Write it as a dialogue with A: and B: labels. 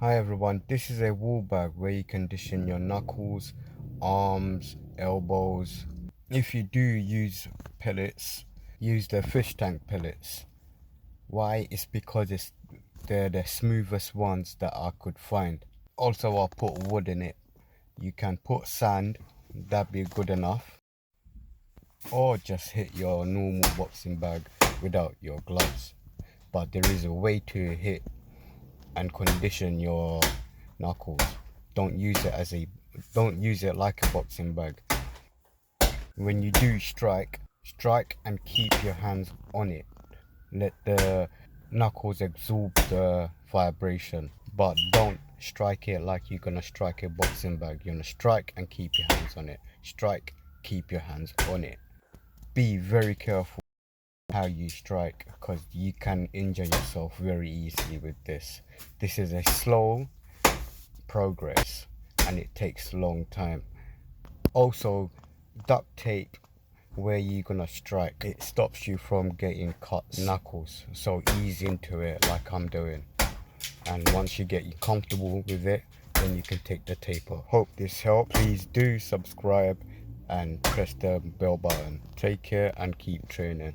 A: Hi everyone, this is a wool bag where you condition your knuckles, arms, elbows. If you do use pellets, use the fish tank pellets. Why? It's because they're the smoothest ones that I could find. Also, I'll put wood in it. You can put sand, that'd be good enough. Or just hit your normal boxing bag without your gloves. But there is a way to hit and condition your knuckles. Don't use it like a boxing bag. When you do strike and keep your hands on it. Let the knuckles absorb the vibration, but don't strike it like you're gonna strike a boxing bag. You're gonna strike and keep your hands on it. Strike, keep your hands on it. Be very careful how you strike, because you can injure yourself very easily with this. This is a slow progress and it takes a long time. Also, duct tape where you're gonna strike, it stops you from getting cut knuckles, so ease into it like I'm doing, and once you get comfortable with it, then you can take the tape off. Hope this helped. Please do subscribe and press the bell button. Take care and keep training.